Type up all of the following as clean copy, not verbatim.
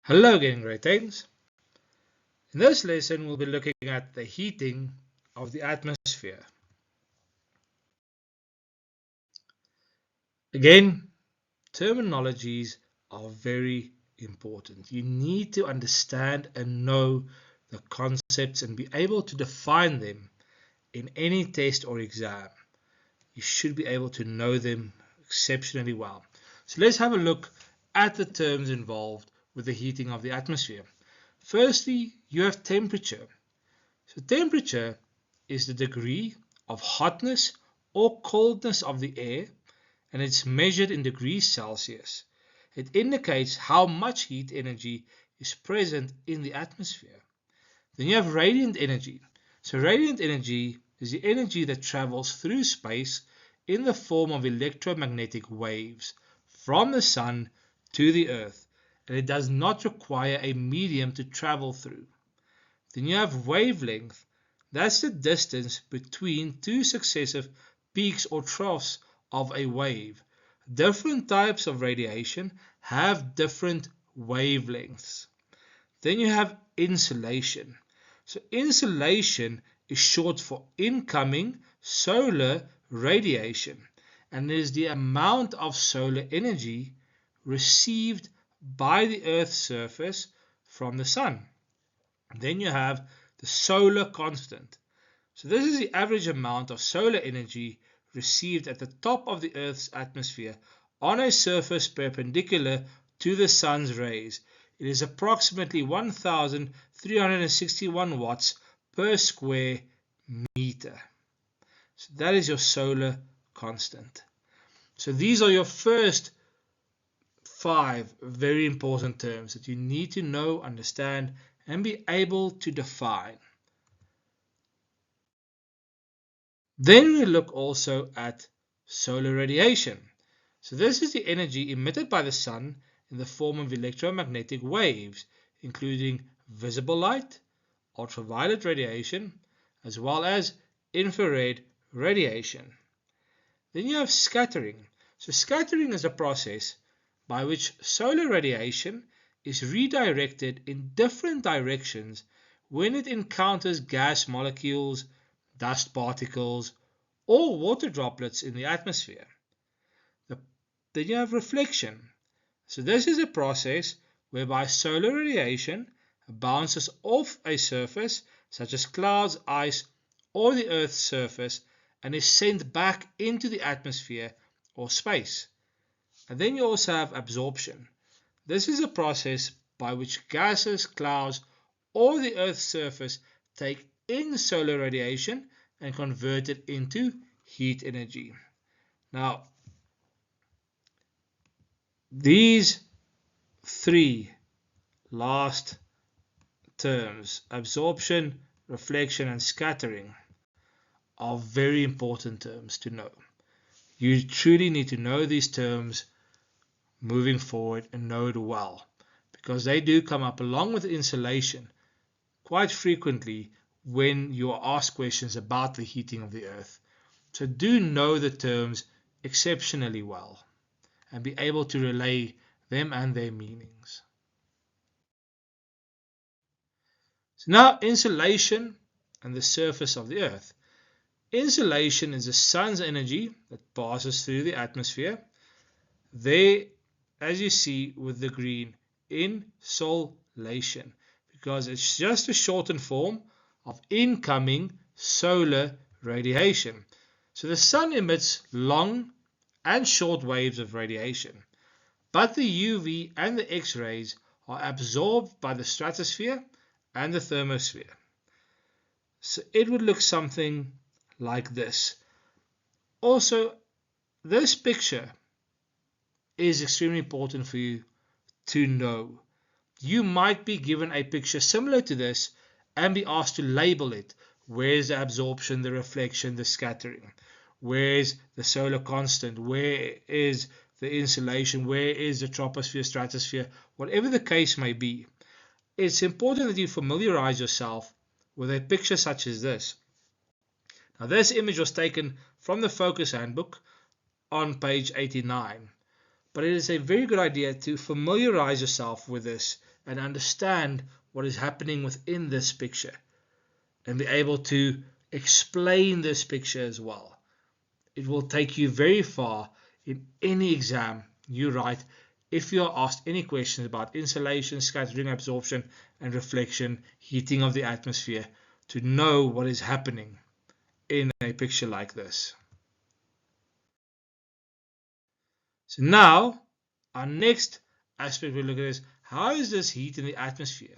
Hello again, Great Danes. In this lesson, we'll be looking at the heating of the atmosphere. Again, terminologies are very important. You need to understand and know the concepts and be able to define them in any test or exam. You should be able to know them exceptionally well. So let's have a look at the terms involved with the heating of the atmosphere. Firstly, you have temperature. So temperature is the degree of hotness or coldness of the air, and it's measured in degrees Celsius. It indicates how much heat energy is present in the atmosphere. Then you have radiant energy. So radiant energy is the energy that travels through space in the form of electromagnetic waves from the sun to the earth, and it does not require a medium to travel through. Then you have wavelength. That's the distance between two successive peaks or troughs of a wave. Different types of radiation have different wavelengths. Then you have insolation. So insolation is short for incoming solar radiation, and it is the amount of solar energy received by the Earth's surface from the sun. Then you have the solar constant. So this is the average amount of solar energy received at the top of the Earth's atmosphere on a surface perpendicular to the sun's rays. It is approximately 1,361 watts per square meter. So that is your solar constant. So these are your first 5 very important terms that you need to know, understand, and be able to define. Then we look also at solar radiation. So this is the energy emitted by the sun in the form of electromagnetic waves, including visible light, ultraviolet radiation, as well as infrared radiation. Then you have scattering. So scattering is a process by which solar radiation is redirected in different directions when it encounters gas molecules, dust particles, or water droplets in the atmosphere. Then you have reflection. So this is a process whereby solar radiation bounces off a surface such as clouds, ice, or the Earth's surface and is sent back into the atmosphere or space. And then you also have absorption. This is a process by which gases, clouds, or the Earth's surface take in solar radiation and convert it into heat energy. Now, these 3 last terms, absorption, reflection, and scattering, are very important terms to know. You truly need to know these terms moving forward and know it well, because they do come up along with insolation quite frequently when you are asked questions about the heating of the earth. So do know the terms exceptionally well and be able to relay them and their meanings. So now insolation and the surface of the earth. Insolation is the sun's energy that passes through the atmosphere. There, as you see with the green, insolation, because it's just a shortened form of incoming solar radiation. So the sun emits long and short waves of radiation, but the UV and the X-rays are absorbed by the stratosphere and the thermosphere. So it would look something like this. Also, this picture is extremely important for you to know. You might be given a picture similar to this and be asked to label it. Where's the absorption, the reflection, the scattering? Where's the solar constant? Where is the insolation? Where is the troposphere, stratosphere? Whatever the case may be, it's important that you familiarize yourself with a picture such as this. Now, this image was taken from the Focus Handbook on page 89. but it is a very good idea to familiarize yourself with this and understand what is happening within this picture and be able to explain this picture as well. It will take you very far in any exam you write if you are asked any questions about insolation, scattering, absorption, and reflection, heating of the atmosphere, to know what is happening in a picture like this. So now, our next aspect we look at is, how is this heat in the atmosphere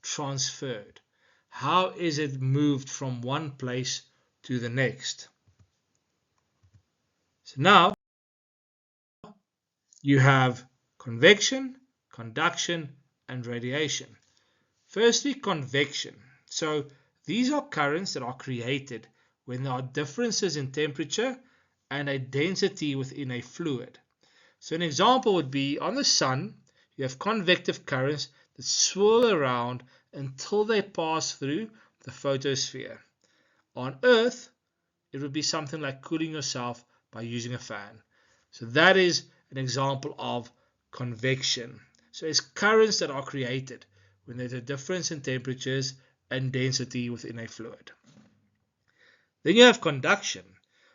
transferred? How is it moved from one place to the next? So now you have convection, conduction, and radiation. Firstly, convection. So these are currents that are created when there are differences in temperature and a density within a fluid. So an example would be on the sun, you have convective currents that swirl around until they pass through the photosphere. On Earth, it would be something like cooling yourself by using a fan. So that is an example of convection. So it's currents that are created when there's a difference in temperatures and density within a fluid. Then you have conduction.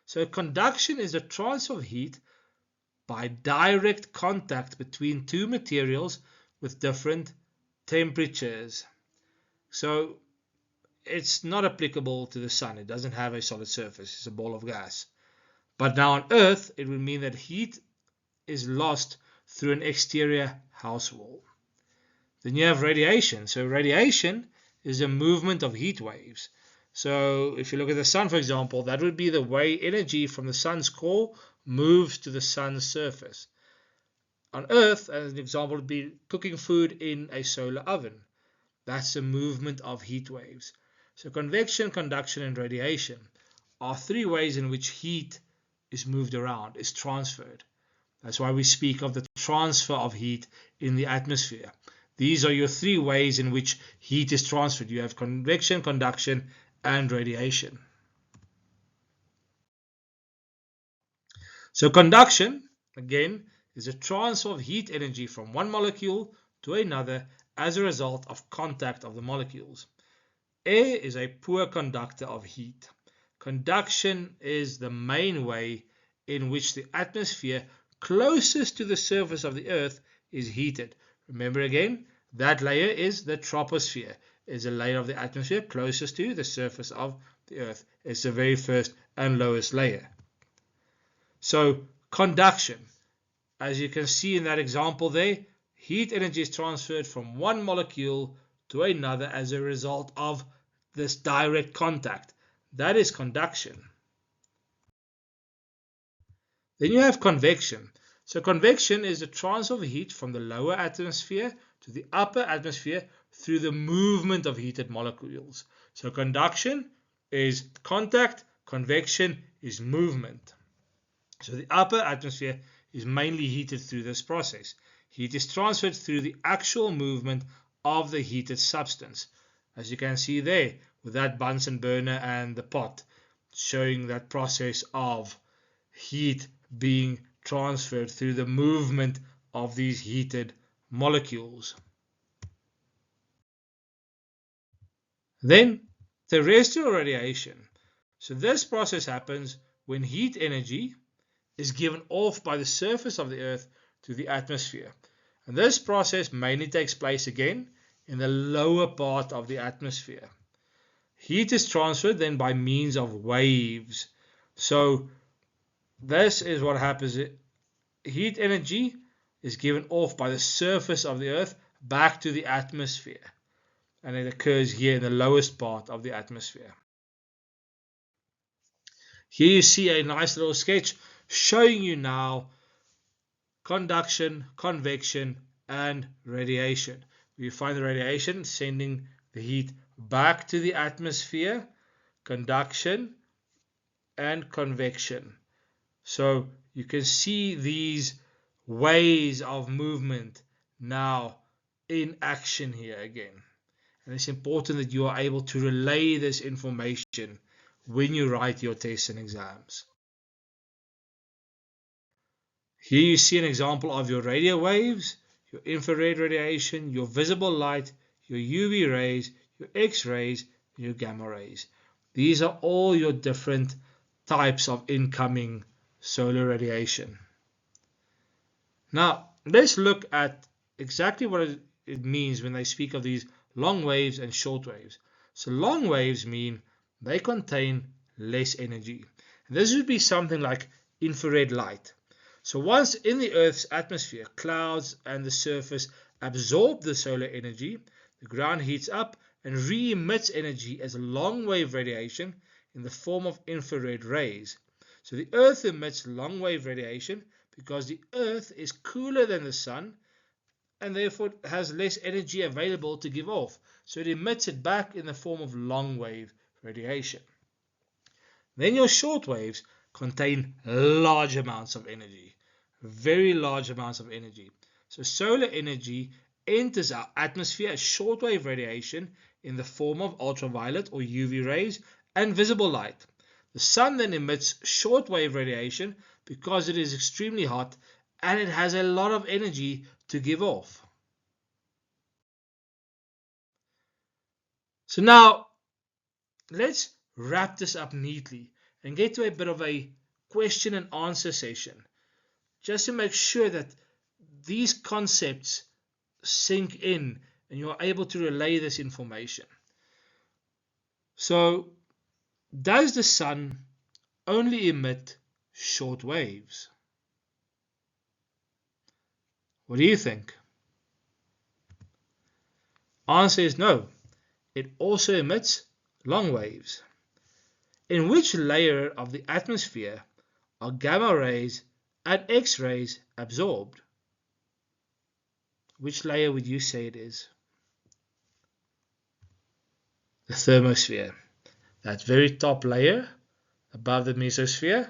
So conduction is the transfer of heat by direct contact between two materials with different temperatures. So it's not applicable to the sun. It doesn't have a solid surface. It's a ball of gas. But now on Earth, it would mean that heat is lost through an exterior house wall. Then you have radiation. So radiation is a movement of heat waves. So if you look at the sun, for example, that would be the way energy from the sun's core moves to the sun's surface. On Earth, as an example, would be cooking food in a solar oven. That's a movement of heat waves. So convection, conduction, and radiation are three ways in which heat is moved around, is transferred. That's why we speak of the transfer of heat in the atmosphere. These are your three ways in which heat is transferred. You have convection, conduction, and radiation. So conduction, again, is a transfer of heat energy from one molecule to another as a result of contact of the molecules. Air is a poor conductor of heat. Conduction is the main way in which the atmosphere closest to the surface of the Earth is heated. Remember again, that layer is the troposphere. It's a layer of the atmosphere closest to the surface of the Earth. It's the very first and lowest layer. So conduction, as you can see in that example there, heat energy is transferred from one molecule to another as a result of this direct contact. That is conduction. Then you have convection. So convection is the transfer of heat from the lower atmosphere to the upper atmosphere through the movement of heated molecules. So conduction is contact, convection is movement. So the upper atmosphere is mainly heated through this process. Heat is transferred through the actual movement of the heated substance. As you can see there with that Bunsen burner and the pot, showing that process of heat being transferred through the movement of these heated molecules. Then terrestrial radiation. So this process happens when heat energy is given off by the surface of the Earth to the atmosphere. And this process mainly takes place again in the lower part of the atmosphere. Heat is transferred then by means of waves. So this is what happens. Heat energy is given off by the surface of the Earth back to the atmosphere. And it occurs here in the lowest part of the atmosphere. Here you see a nice little sketch showing you now conduction, convection, and radiation. We find the radiation sending the heat back to the atmosphere, conduction, and convection. So you can see these ways of movement now in action here again. And it's important that you are able to relay this information when you write your tests and exams. Here you see an example of your radio waves, your infrared radiation, your visible light, your UV rays, your X-rays, and your gamma rays. These are all your different types of incoming solar radiation. Now, let's look at exactly what it means when they speak of these long waves and short waves. So long waves mean they contain less energy. This would be something like infrared light. So once in the Earth's atmosphere, clouds and the surface absorb the solar energy, the ground heats up and re-emits energy as long wave radiation in the form of infrared rays. So the Earth emits long wave radiation because the Earth is cooler than the Sun and therefore has less energy available to give off. So it emits it back in the form of long wave radiation. Then your short waves contain large amounts of energy, very large amounts of energy. So solar energy enters our atmosphere as shortwave radiation in the form of ultraviolet or UV rays and visible light. The sun then emits shortwave radiation because it is extremely hot and it has a lot of energy to give off. So now let's wrap this up neatly and get to a bit of a question and answer session, just to make sure that these concepts sink in and you are able to relay this information. So, does the sun only emit short waves? What do you think? Answer is no. It also emits long waves. In which layer of the atmosphere are gamma rays and X-rays absorbed? Which layer would you say it is? The thermosphere. That very top layer above the mesosphere,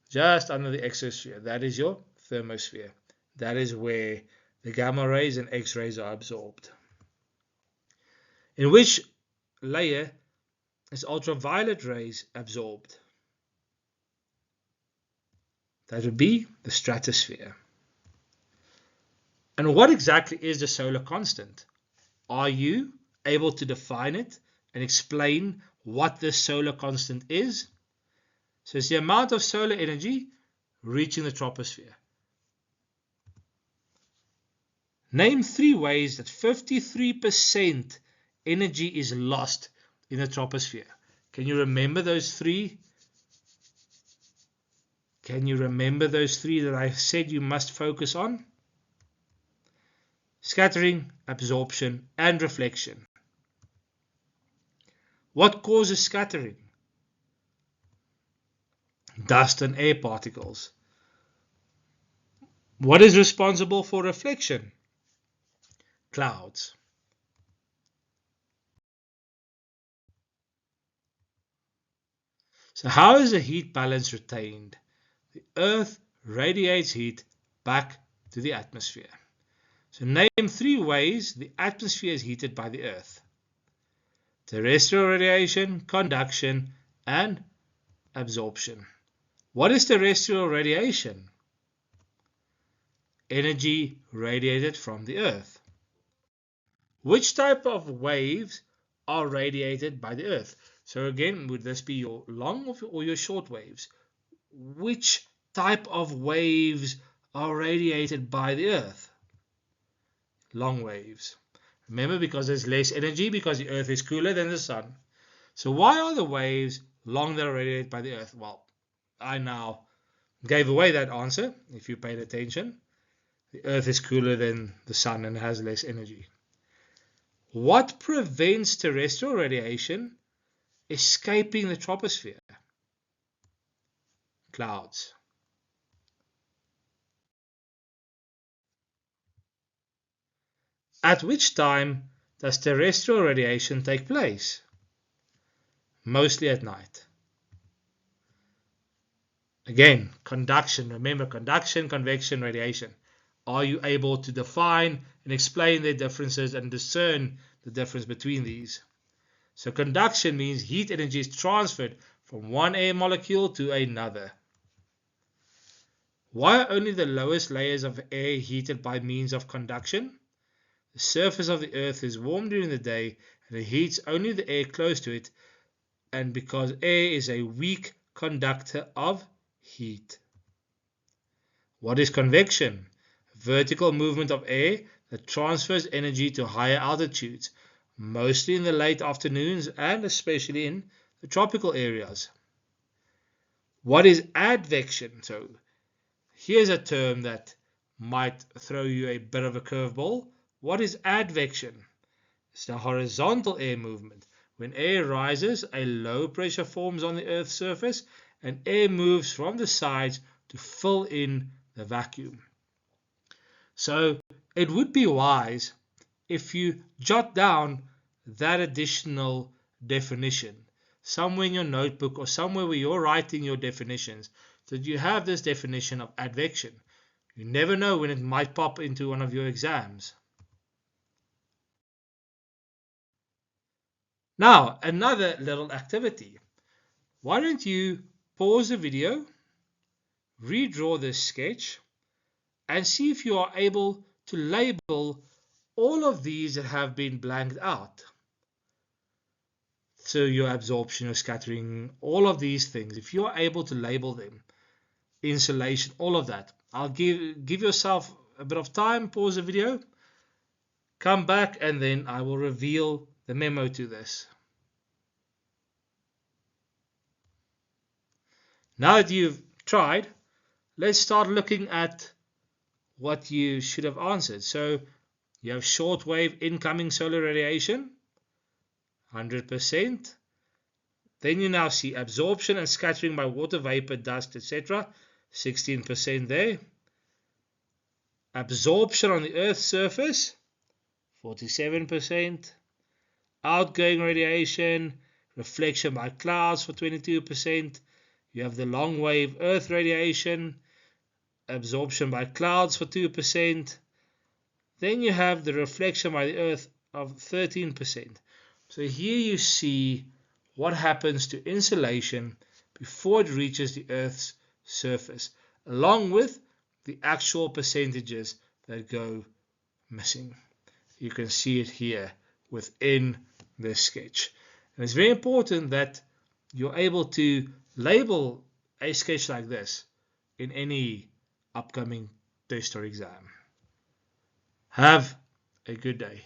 just under the exosphere. That is your thermosphere. That is where the gamma rays and X-rays are absorbed. In which layer is ultraviolet rays absorbed? That would be the stratosphere. And what exactly is the solar constant? Are you able to define it and explain what this solar constant is? So it's the amount of solar energy reaching the troposphere. Name 3 ways that 53% energy is lost in the troposphere. Can you remember those 3? Can you remember those 3 that I said you must focus on? Scattering, absorption, and reflection. What causes scattering? Dust and air particles. What is responsible for reflection? Clouds. So how is the heat balance retained? The Earth radiates heat back to the atmosphere. So name 3 ways the atmosphere is heated by the Earth. Terrestrial radiation, conduction, and absorption. What is terrestrial radiation? Energy radiated from the Earth. Which type of waves are radiated by the Earth? So again, would this be your long or your short waves? Which type of waves are radiated by the Earth? Long waves. Remember, because there's less energy, because the Earth is cooler than the Sun. So why are the waves long that are radiated by the Earth? Well, I now gave away that answer if you paid attention. The Earth is cooler than the Sun and has less energy. What prevents terrestrial radiation escaping the troposphere? Clouds. At which time does terrestrial radiation take place? Mostly at night. Again, conduction. Remember, conduction, convection, radiation. Are you able to define and explain their differences and discern the difference between these? So conduction means heat energy is transferred from one air molecule to another. Why are only the lowest layers of air heated by means of conduction? The surface of the earth is warm during the day and it heats only the air close to it, and because air is a weak conductor of heat. What is convection? Vertical movement of air that transfers energy to higher altitudes, mostly in the late afternoons and especially in the tropical areas. What is advection? So here's a term that might throw you a bit of a curveball. What is advection? It's the horizontal air movement. When air rises, a low pressure forms on the Earth's surface and air moves from the sides to fill in the vacuum. So it would be wise if you jot down that additional definition somewhere in your notebook or somewhere where you're writing your definitions, so that you have this definition of advection. You never know when it might pop into one of your exams. Now, another little activity. Why don't you pause the video, redraw this sketch, and see if you are able to label all of these that have been blanked out. So your absorption, your scattering, all of these things, if you are able to label them, insulation, all of that. I'll give yourself a bit of time, pause the video, come back, and then I will reveal the memo to this. Now that you've tried, let's start looking at what you should have answered. So you have shortwave incoming solar radiation, 100%. Then you now see absorption and scattering by water vapor, dust, etc. 16% there. Absorption on the Earth's surface, 47%. Outgoing radiation, reflection by clouds for 22%. You have the long wave Earth radiation, absorption by clouds for 2%. Then you have the reflection by the Earth of 13%. So here you see what happens to insulation before it reaches the Earth's surface, along with the actual percentages that go missing. You can see it here within this sketch. And it's very important that you're able to label a sketch like this in any upcoming test or exam. Have a good day.